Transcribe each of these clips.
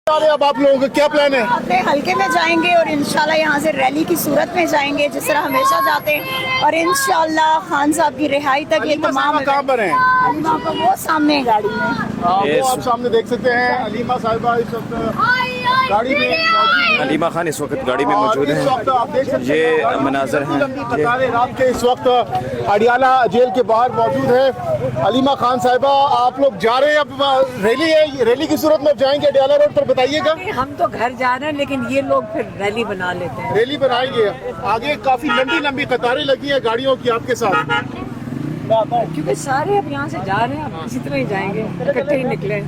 अब आप लोगों का क्या प्लान है? अपने हल्के में जाएंगे और इंशाल्लाह यहाँ से रैली की सूरत में जाएंगे जिस तरह हमेशा जाते हैं और इंशाल्लाह खान साहब की रिहाई तक ये तमाम कहाँ पर हैं? अलीमा को वो सामने है गाड़ी में। वो आप सामने देख सकते हैं अलीमा साहिबा इस वक्त गाड़ी में मौजूद हैं। अलीमा खान इस वक्त गाड़ी में मौजूद इस वक्त आप देख सकते ये हैं मनाज़र हैं। कतारें रात के इस वक्त अडियाला जेल के बाहर मौजूद है। अलीमा खान साहिबा आप लोग जा रहे हैं, अब रैली है, रैली की सूरत में अब जाएंगे अडियाला रोड पर, बताइएगा। हम तो घर जा रहे हैं लेकिन ये लोग फिर रैली बना लेते हैं। रैली बनाएंगे, आगे काफी लंबी लंबी कतारें लगी हैं गाड़ियों की आपके साथ, क्योंकि सारे अब यहाँ से जा रहे हैं, अब इसी तरह ही जाएंगे, इकट्ठे ही निकले।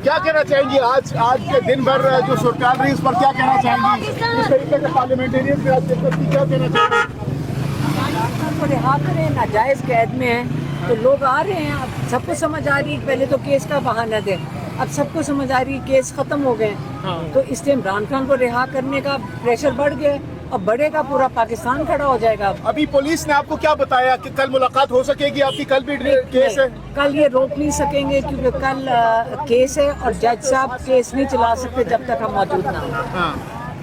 क्या कहना चाहेंगे आज के दिन भर जो सरकार रही उस पर क्या कहना चाहेंगी? इस तरीके से पार्लियामेंटेरियन से आज क्या कहना चाहेंगे? को रिहा करें, नाजायज कैद में है तो लोग आ रहे हैं। अब सबको समझ आ रही है, पहले तो केस का बहाना थे, अब सबको समझ आ रही है केस खत्म हो गए, तो इसलिए इमरान खान को रिहा करने का प्रेशर बढ़ गया, अब बढ़ेगा, पूरा पाकिस्तान खड़ा हो जाएगा। अभी पुलिस ने आपको क्या बताया कि कल मुलाकात हो सकेगी आपकी? कल भी केस है? कल ये रोक नहीं सकेंगे क्योंकि कल केस है और जज साहब केस नहीं चला सकते जब तक हम मौजूद ना हो। हाँ,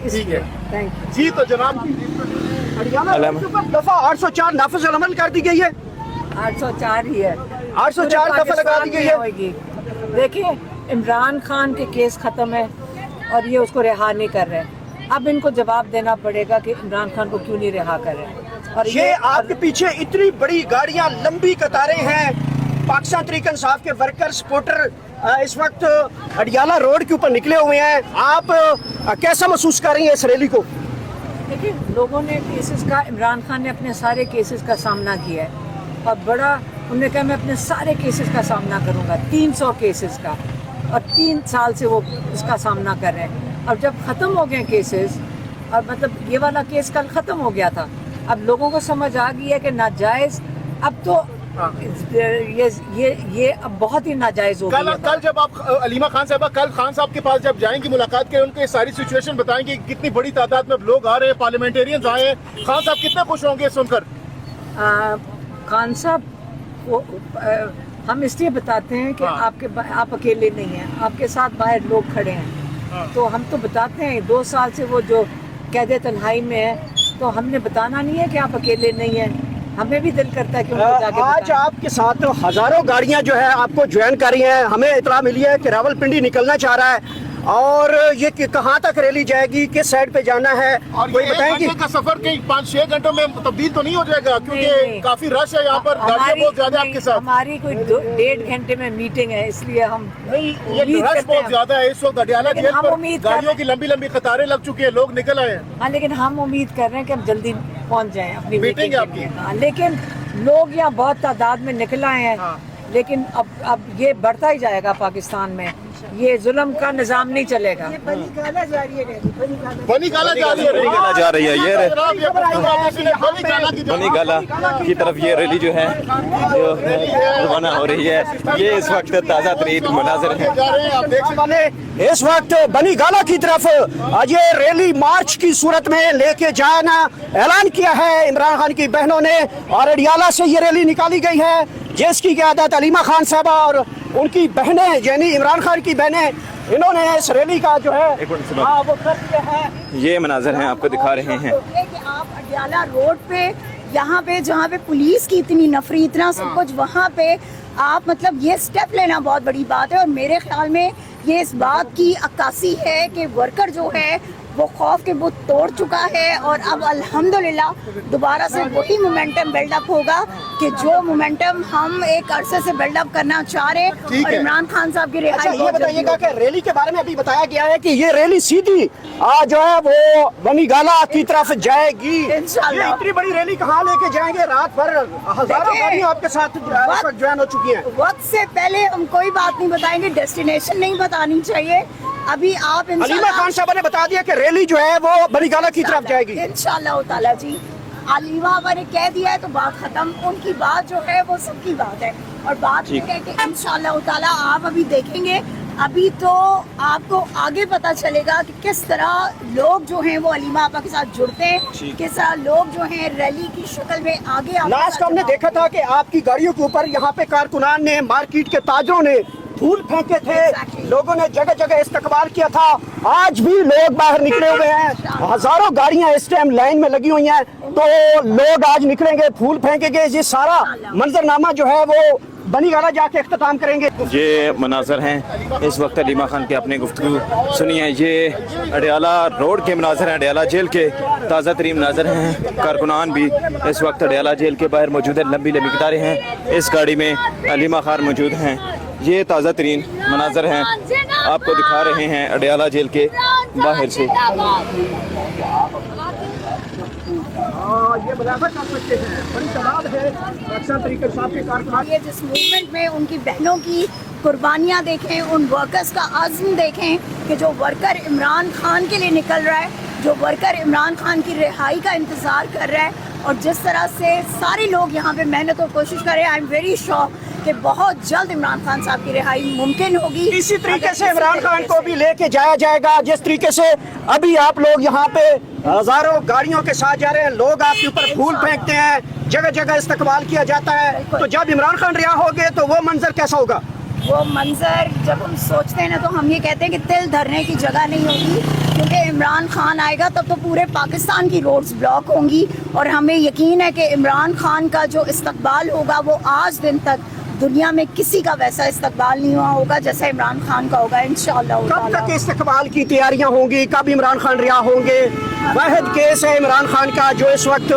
ठीक है, थैंक यू जी। तो जनाब दफा 804 नाफिज अमल कर दी गई है, 804 ही है, 804 दफा लगा दी गई है। होगी। देखिए इमरान खान के केस खत्म है और ये उसको रिहा नहीं कर रहे, अब इनको जवाब देना पड़ेगा कि इमरान खान को क्यों नहीं रिहा कर रहे। और ये आपके पीछे इतनी बड़ी गाड़ियां, लंबी कतारें हैं, पाकिस्तान तहरीक इंसाफ के वर्कर सपोर्टर इस वक्त अडियाला रोड के ऊपर निकले हुए हैं। आप कैसा महसूस कर रही हैं इस रैली को? देखिए लोगों ने केसेस का, इमरान खान ने अपने सारे केसेस का सामना किया है और बड़ा उन्होंने कहा मैं अपने सारे केसेस का सामना करूंगा, 300 केसेस का, और 3 साल से वो इसका सामना कर रहे हैं। अब जब ख़त्म हो गए केसेस, और मतलब ये वाला केस कल ख़त्म हो गया था, अब लोगों को समझ आ गई है कि नाजायज़ अब तो ये अब बहुत ही नाजायज़ हो गया। कल जब आप अलीमा खान साहबा कल खान साहब के पास जब जाएंगी, मुलाकात करें, उनको ये सारी सिचुएशन बताएंगे, कितनी बड़ी तादाद में लोग आ रहे हैं, पार्लियामेंटेरियंस आए हैं, खान साहब कितने खुश होंगे सुनकर? खान साहब वो हम इसलिए बताते हैं कि आप अकेले नहीं हैं, आपके साथ बाहर लोग खड़े हैं, तो हम तो बताते हैं 2 साल से वो जो कैद तन्हाई में है, तो हमने बताना नहीं है कि आप अकेले नहीं हैं, हमें भी दिल करता है कि उनको जाके आज आपके साथ हजारों गाड़ियां जो है आपको ज्वाइन कर रही हैं। हमें इतला मिली है कि रावलपिंडी निकलना चाह रहा है, और ये कहाँ तक रैली जाएगी, किस साइड पे जाना है, और कोई ये बताएंगे? का सफर कहीं 5-6 घंटों में तब्दील तो नहीं हो जाएगा? क्योंकि काफी रश है यहाँ पर, गाड़ियाँ बहुत ज्यादा आपके साथ। हमारी कोई 1.5 घंटे में मीटिंग है, इसलिए हम ये रश बहुत ज्यादा है इस वक्त अडियाला जेल पर, गाड़ियों की लंबी लंबी कतारें लग चुकी है, लोग निकल आए हैं। हाँ, लेकिन हम उम्मीद कर रहे हैं कि हम जल्दी पहुंच जाएं अपनी मीटिंग है आपकी। हाँ, लेकिन लोग यहाँ बहुत तादाद में निकल आए हैं, लेकिन अब ये बढ़ता ही जाएगा पाकिस्तान में, ये जुल्म का निजाम नहीं चलेगा। बनी काला जा रही है बनी काला जा रही है, ये बनी काला की तरफ ये रैली जो है जो रवाना हो रही है। ये इस वक्त ताज़ा तरीन मनाज़र है। इस वक्त बनी गाला की तरफ ये रैली मार्च की सूरत में लेके जाना ऐलान किया है इमरान खान की बहनों ने, और अडियाला से ये रैली निकाली गई है जिसकी क़यादत अलीमा खान साहबा और उनकी बहनें यानी इमरान खान की बहनें, इन्होंने इस रैली का जो है वो कर दिया है। ये मनाज़र हैं, आपको दिखा रहे हैं कि आप अडियाला रोड पे यहाँ पे जहाँ पे पुलिस की इतनी नफरी, इतना सब कुछ, वहाँ पे आप मतलब ये स्टेप लेना बहुत बड़ी बात है, और मेरे ख्याल में ये इस बात की अक्कासी है कि वर्कर जो है वो खौफ के बुत तोड़ चुका है, और अब अल्हम्दुलिल्लाह दोबारा से वही मोमेंटम बिल्डअप होगा कि जो मोमेंटम हम एक अरसे से बिल्डअप करना चाह रहे हैं, और इमरान खान साहब की अच्छा, रिहाई। ये बताइएगा कि रैली के बारे में अभी बताया गया है कि ये रैली सीधी जो है वो बनी गाला की तरफ जाएगी। इंशाल्लाह। ये इतनी बड़ी रैली कहाँ लेके जाएंगे? रात भर हजारों गाड़ियां आपके साथ ज्वाइन हो चुकी हैं। वक्त से पहले हम कोई बात नहीं बताएंगे, डेस्टिनेशन नहीं बतानी चाहिए। अभी आप अलीमा खान साहब ने बता दिया कि रैली जो है वो बनी गाला की तरफ जाएगी। इंशाल्लाह ताला जी, अलीमा ने कह दिया है तो बात खत्म, उनकी बात जो है वो सबकी बात है, और बात ये है कि इंशाल्लाह ताला आप अभी देखेंगे, अभी तो आपको आगे पता चलेगा कि किस तरह लोग जो हैं वो अलीमा आपा के साथ जुड़ते हैं, किस तरह लोग जो हैं रैली की शक्ल में आगे। लास्ट हमने देखा था कि आपकी गाड़ियों के ऊपर यहाँ पे कारकुनान ने, मार्केट के ताजरों ने फूल फेंके थे, लोगों ने जगह जगह इस्तकबाल किया था। आज भी लोग बाहर निकले हुए हैं, हजारों गाड़ियां इस टाइम लाइन में लगी हुई हैं, तो लोग आज निकलेंगे, फूल फेंकेंगे। ये सारा मंजरनामा जो है वो बनी गाला जाके इख्तिताम करेंगे। ये मनाजर हैं इस वक्त अलीमा खान के अपने गुफ्तगू सुनिए। ये अडियाला रोड के मनाजर हैं, अडियाला जेल के ताज़ा तरीन मनाजर हैं। कारकुनान भी इस वक्त अडियाला जेल के बाहर मौजूद है, लंबी लंबी कतारें हैं। इस गाड़ी में अलीमा खान मौजूद हैं। ये ताज़ा तरीन मनाजर हैं, आपको दिखा रहे हैं अडियाला जेल के बाहर से। ये मुलाजा कर सकते हैं, बड़ी तादाद है अक्सर तरीके साहब के कारकुनान। ये जिस मूवमेंट में उनकी बहनों की कुर्बानियाँ देखें, उन वर्कर्स का आज़म देखें कि जो वर्कर इमरान खान के लिए निकल रहा है, जो वर्कर इमरान खान की रिहाई का इंतज़ार कर रहा है, और जिस तरह से सारे लोग यहाँ पे मेहनत और कोशिश कर रहे हैं। आई एम वेरी श्योर कि बहुत जल्द इमरान खान साहब की रिहाई मुमकिन होगी। इसी तरीके से इमरान खान को भी लेके जाया जाएगा, जिस तरीके से अभी आप लोग यहाँ पे हजारों गाड़ियों के साथ जा रहे हैं, लोग आपके ऊपर फूल फेंकते हैं, जगह जगह इस्तकबाल किया जाता है। तो जब इमरान खान रिहा होंगे तो वो मंजर कैसा होगा? वो मंजर जब हम सोचते हैं ना, तो हम ये कहते हैं कि तिल धरने की जगह नहीं होगी, क्योंकि इमरान खान आएगा तब तो पूरे पाकिस्तान की रोड्स ब्लॉक होंगी। और हमें यकीन है कि इमरान खान का जो इस्तकबाल होगा वो आज दिन तक दुनिया में किसी का वैसा इस्तकबाल नहीं हुआ होगा जैसा इमरान खान का होगा इंशाअल्लाह। कब तक इस्तकबाल की तैयारियां होंगी, कब इमरान खान रिहा होंगे? वाहिद केस है इमरान खान का जो इस वक्त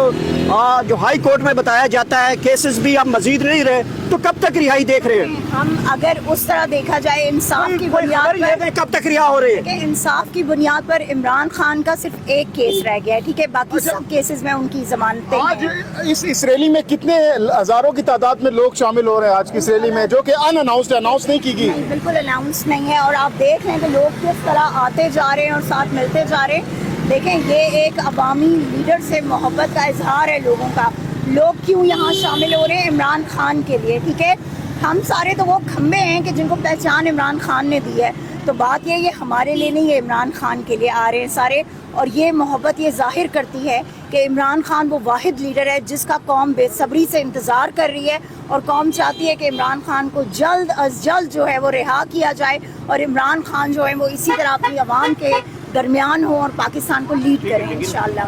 जो हाई कोर्ट में बताया जाता है, केसेस भी अब मजीद नहीं रहे, तो कब तक रिहाई देख रहे हैं? हम अगर उस तरह देखा जाए इंसाफ की बुनियाद पर, कब तक रिहा हो रहे हैं? कि इंसाफ की बुनियाद पर इमरान खान का सिर्फ एक केस रह गया है, ठीक है, बाकी सब केसेस में उनकी जमानतें आज हैं। इस रैली में कितने हजारों की तादाद में लोग शामिल हो रहे हैं आज की इस रैली में, जो कि अनअनाउंस्ड, अनाउंस नहीं की गई? बिल्कुल अनाउंस नहीं है, और आप देख रहे हैं कि लोग किस तरह आते जा रहे हैं और साथ मिलते जा रहे हैं। देखें, ये एक अवामी लीडर से मोहब्बत का इजहार है लोगों का। लोग क्यों यहाँ शामिल हो रहे हैं? इमरान खान के लिए, ठीक है। हम सारे तो वो खम्बे हैं कि जिनको पहचान इमरान खान ने दी है, तो बात ये हमारे लिए नहीं है, इमरान खान के लिए आ रहे हैं सारे। और ये मोहब्बत ये जाहिर करती है कि इमरान खान वो वाहिद लीडर है जिसका कौम बेसब्री से इंतज़ार कर रही है, और कौम चाहती है कि इमरान खान को जल्द अज जल्द जो है वो रिहा किया जाए, और इमरान खान जो है वो इसी तरह अपनी आवाम के दरमियान हो और पाकिस्तान को लीड करें इंशाअल्लाह।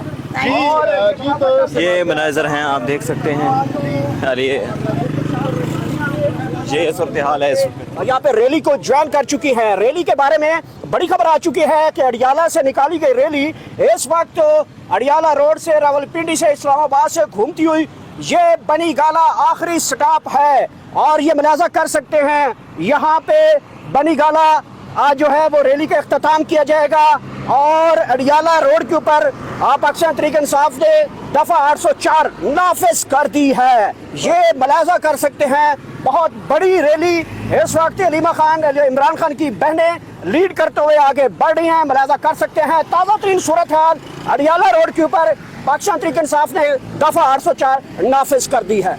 ये मनाजर हैं, आप देख सकते हैं। अरे ये सूरत हाल है। यहाँ पे रैली को ज्वाइन कर चुकी है। रैली के बारे में बड़ी खबर आ चुकी है कि अडियाला से निकाली गई रैली इस वक्त अडियाला रोड से, रावलपिंडी से, इस्लामाबाद से घूमती हुई ये बनी गाला आखिरी स्टॉप है। और ये मुलाजा कर सकते हैं, यहाँ पे बनी गाला आज जो है वो रैली का इख्तिताम किया जाएगा। और अडियाला रोड के ऊपर पाकिस्तान तहरीक इंसाफ ने दफा 804 नाफिज कर दी है। ये मुलाजा कर सकते हैं, बहुत बड़ी रैली इस वक्त अलीमा खान, इमरान खान की बहनें लीड करते हुए आगे बढ़ रही हैं। मुलाजा कर सकते हैं ताज़ा तरीन सूरत हाल अडियाला रोड के ऊपर पाकिस्तान तहरीक इंसाफ ने दफा 804 नाफिज कर दी है।